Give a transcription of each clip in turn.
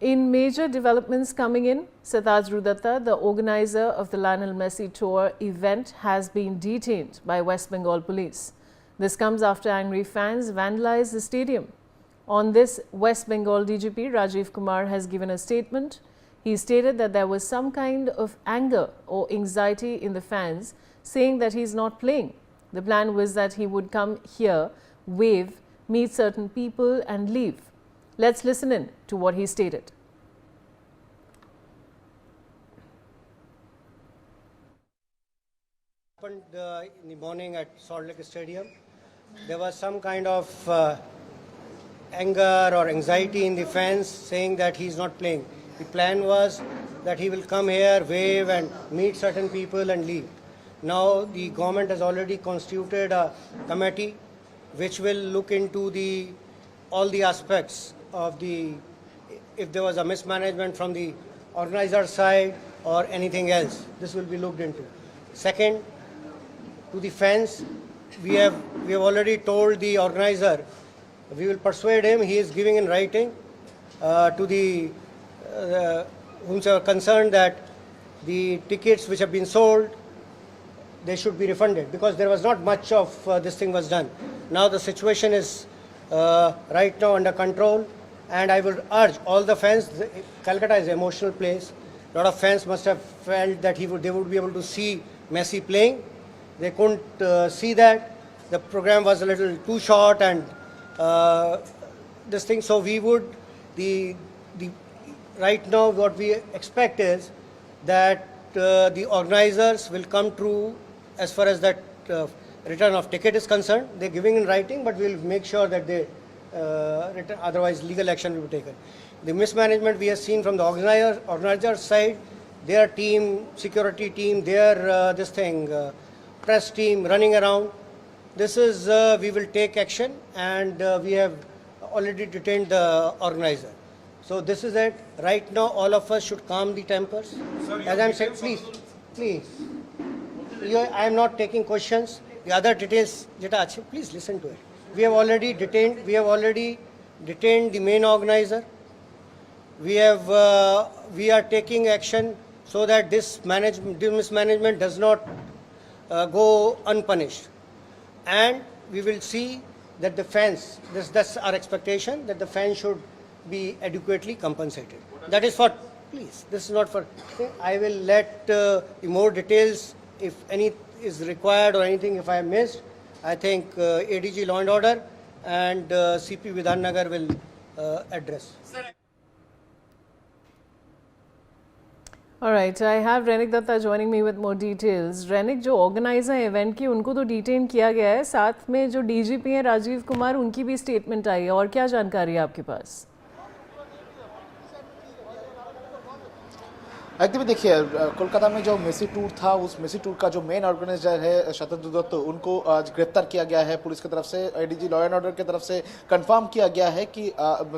In major developments coming in, Satadru Datta, the organizer of the Lionel Messi Tour event, has been detained by West Bengal police. This comes after angry fans vandalized the stadium. On this, West Bengal DGP Rajiv Kumar has given a statement. He stated that there was some kind of anger or anxiety in the fans, saying that he is not playing. The plan was that he would come here, wave, meet certain people and leave. Let's listen in to what he stated. Happened in the morning at Salt Lake Stadium. There was some kind of anger or anxiety in the fans saying that he's not playing. The plan was that he will come here, wave and meet certain people and leave. Now the government has already constituted a committee which will look into all the aspects of if there was a mismanagement from the organizer side or anything else. This will be looked into. Second, to the fans, we have already told the organizer, we will persuade him. He is giving in writing to the whomsoever concerned that the tickets which have been sold, they should be refunded, because there was not much of this thing was done. Now the situation is right now under control, and I would urge all the fans. Calcutta is an emotional place. A lot of fans must have felt that they would be able to see Messi playing. They couldn't see that. The program was a little too short and this thing. So we would, right now what we expect is that the organizers will come through as far as that return of ticket is concerned. They're giving in writing, but we'll make sure that they return, otherwise legal action will be taken. The mismanagement we have seen from the organizer side, their team, security team, their press team running around. This is, we will take action, and we have already detained the organizer. So this is it. Right now, all of us should calm the tempers. Sorry, as I'm saying, please. I am not taking questions. The other details, please listen to it. We have already detained the main organizer. We are taking action so that this mismanagement does not go unpunished. And we will see that the fans, that's our expectation, that the fans should be adequately compensated. That is for, please, this is not for, I will let more details, if any is required or anything, if I missed. I think ADG Law and Order and CP Vidhan Nagar will address. All right, I have Renik Datta joining me with more details. Renik, जो organiser है event की, उनको तो detain किया गया है, साथ में जो डीजीपी हैं राजीव कुमार, उनकी भी स्टेटमेंट आई है, और क्या जानकारी है आपके पास? एकदम देखिए, कोलकाता में जो मेसी टूर था, उस मेसी टूर का जो मेन ऑर्गेनाइजर है शतद्रु दत्त, उनको आज गिरफ्तार किया गया है पुलिस की तरफ से। एडीजी लॉ एंड ऑर्डर की तरफ से कंफर्म किया गया है कि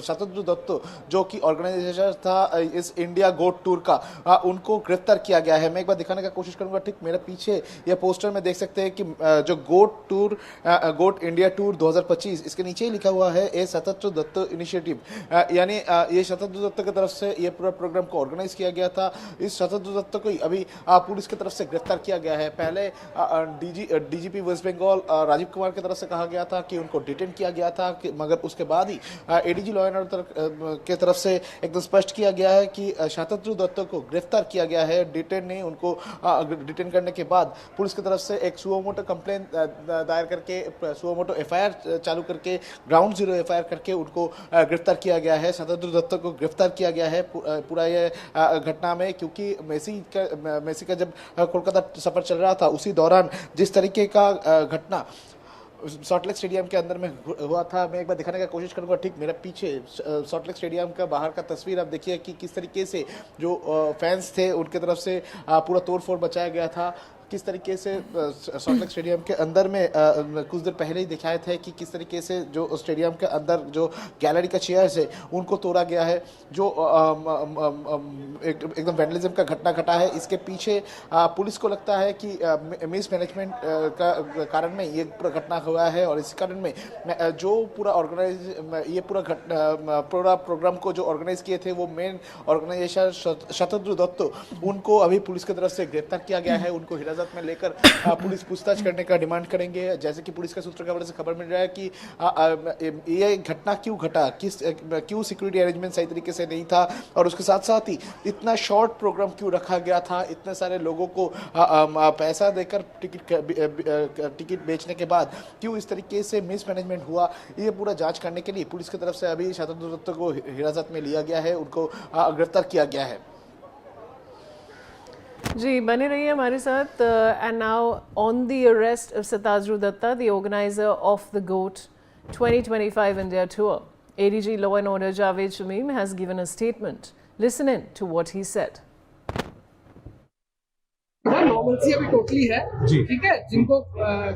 शतद्रु दत्त जो कि ऑर्गेनाइजेशन था इस इंडिया गोट टूर का, उनको गिरफ्तार किया गया है। मैं एक बार दिखाने का कोशिश करूंगा। ठीक मेरे पीछे ये पोस्टर में देख सकते हैं कि जो गोट टूर, गोट इंडिया टूर 2025, इसके नीचे ही लिखा हुआ है ए शतद्रु दत्त इनिशिएटिव, यानी ये शतद्रु दत्त की तरफ से ये पूरा प्रोग्राम को ऑर्गेनाइज किया गया था। इस शतद्रु दत्त को अभी पुलिस की तरफ से गिरफ्तार किया गया है। पहले डीजीपी वेस्ट बंगाल राजीव कुमार की तरफ से कहा गया था कि उनको डिटेन किया गया था, मगर उसके बाद ही एडीजी लॉ एंड ऑर्डर की तरफ से एकदम स्पष्ट किया गया है कि शतद्रु दत्त को गिरफ्तार किया गया है। डिटेन नहीं, उनको डिटेन करने के बाद पुलिस की तरफ से एक सुओमोटो कंप्लेन दायर करके, सुओमोटो एफआईआर चालू करके, ग्राउंड जीरो एफआईआर करके उनको गिरफ्तार किया गया है। शतद्रु दत्त को गिरफ्तार किया गया है पूरा ये घटना में, क्योंकि मेसी का जब कोलकाता सफर चल रहा था, उसी दौरान जिस तरीके का घटना सॉल्ट लेक स्टेडियम के अंदर में हुआ था, मैं एक बार दिखाने का कोशिश करूंगा। ठीक मेरे पीछे सॉल्ट लेक स्टेडियम का बाहर का तस्वीर आप देखिए कि किस तरीके से जो फैंस थे उनके तरफ से पूरा तोड़फोड़ मचाया गया था। किस तरीके से सॉल्ट लेक स्टेडियम के अंदर में कुछ देर पहले ही दिखाए थे कि किस तरीके से जो स्टेडियम के अंदर जो गैलरी का चेयर्स है उनको तोड़ा गया है, जो एकदम वैंडलिज्म का घटना घटा है। इसके पीछे पुलिस को लगता है कि मिस मैनेजमेंट का कारण में ये पूरा घटना हुआ है और इसी कारण में जो पूरा पूरा प्रोग्राम को जो ऑर्गेनाइज किए थे वो मेन ऑर्गेनाइजेशन शतद्रु दत्त, उनको अभी पुलिस की तरफ से गिरफ्तार किया गया है। उनको हिरासत में लेकर पुलिस पूछताछ करने का डिमांड करेंगे। जैसे कि पुलिस के सूत्रों की वजह से खबर मिल रहा है कि ये घटना क्यों घटा, क्यों सिक्योरिटी अरेंजमेंट सही तरीके से नहीं था और उसके साथ साथ ही इतना शॉर्ट प्रोग्राम क्यों रखा गया था, इतने सारे लोगों को पैसा देकर टिकट बेचने के बाद क्यों इस तरीके से मिसमैनेजमेंट हुआ, ये पूरा जांच करने के लिए पुलिस की तरफ से अभी शतद्रु दत्त को हिरासत में लिया गया है, उनको गिरफ्तार किया गया है। जी बने रहिए हमारे साथ। And now on the arrest of Satadru Dutta, the organizer of the GOAT 2025 India tour, ADG Law and Order Javed Shamim has given a statement. Listen in to what he said. Normalcy अभी टोटली है, ठीक है, जिनको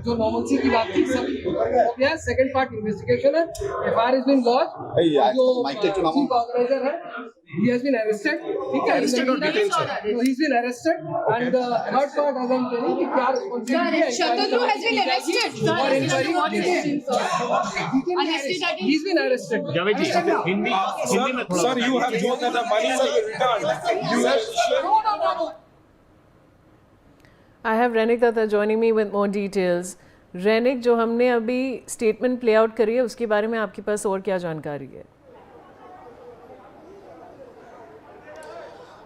जो normalcy की बात थी सब हो गया। सेकंड पार्ट इन्वेस्टिगेशन है, एफआईआर इज बीन लॉन्च। जो चीफ ऑर्गेनाइजर है he has been arrested, ठीक है, arrested or detention, no, he's been arrested and third part as I'm telling कि क्या responsibility है, Shatadru has been arrested, he's been arrested। Javed जी हिंदी में थोड़ा Sir, you have shown that the money is returned. You have no। I have Renik Datta joining me with more details. रेनिक, जो हमने अभी statement play out करी है उसके बारे में आपके पास और क्या जानकारी है?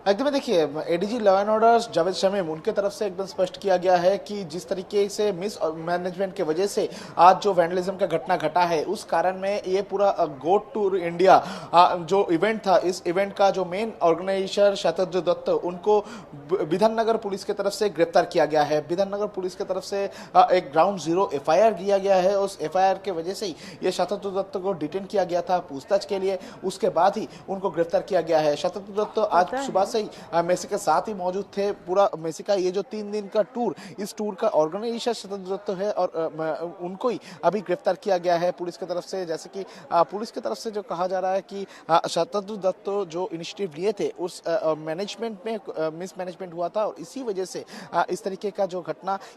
एकदम देखिए, ADG law and order Javed Shamim उनके तरफ से एकदम स्पष्ट किया गया है कि जिस तरीके से मिस मैनेजमेंट के वजह से आज जो वैंडलिज्म का घटना घटा है उस कारण में ये पूरा गोट टूर इंडिया जो इवेंट था, इस इवेंट का जो मेन ऑर्गेनाइजर शतद्रु दत्त, उनको विधाननगर पुलिस की तरफ से गिरफ्तार किया गया है। विधाननगर पुलिस की तरफ से एक ग्राउंड जीरो एफआईआर किया गया है। उस एफआईआर के वजह से ही ये शतद्रु दत्त को डिटेन किया गया था पूछताछ के लिए, उसके बाद ही उनको गिरफ्तार किया गया है। शतद्रु दत्त आज सुबह से ही मेसी के साथ ही मौजूद थे। पूरा मेसी का ये जो 3 दिन का टूर, इस टूर का ऑर्गेनाइजर शतद्रु दत्त है और उनको ही अभी गिरफ्तार किया गया है पुलिस की तरफ से। जैसे कि पुलिस की तरफ से जो कहा जा रहा है कि शतद्रु दत्त जो इनिशिएटिव लिए थे उस मैनेजमेंट में मिसमैनेजमेंट हुआ था और इसी वजह से इस तरीके का जो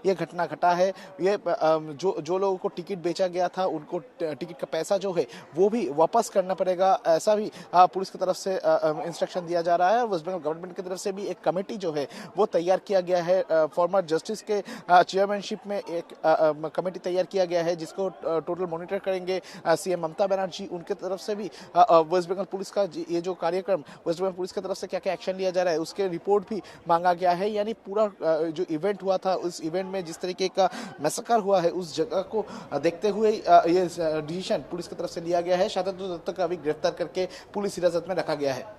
ये घटना घटा है। ये जो लोगों को टिकट बेचा गया था उनको टिकट का पैसा जो है वो भी वापस करना पड़ेगा, ऐसा भी पुलिस की तरफ से इंस्ट्रक्शन दिया जा रहा है। वेस्ट बंगाल गवर्नमेंट की तरफ से भी एक कमेटी जो है वो तैयार किया गया है। फॉर्मर जस्टिस के चेयरमैनशिप में एक कमेटी तैयार किया गया है जिसको टोटल मॉनिटर करेंगे सीएम ममता बनर्जी। उनके तरफ से भी वेस्ट बंगाल पुलिस का ये जो कार्यक्रम, वेस्ट बंगाल पुलिस की तरफ से क्या क्या एक्शन लिया जा रहा है उसके रिपोर्ट भी मांगा गया है। यानी पूरा जो इवेंट हुआ था उस इवेंट में जिस तरीके का मैसेकर हुआ है उस जगह को देखते हुए ये डिसीजन पुलिस की तरफ से लिया गया है। शतद्रु दत्त का अभी गिरफ्तार करके पुलिस हिरासत में रखा गया है।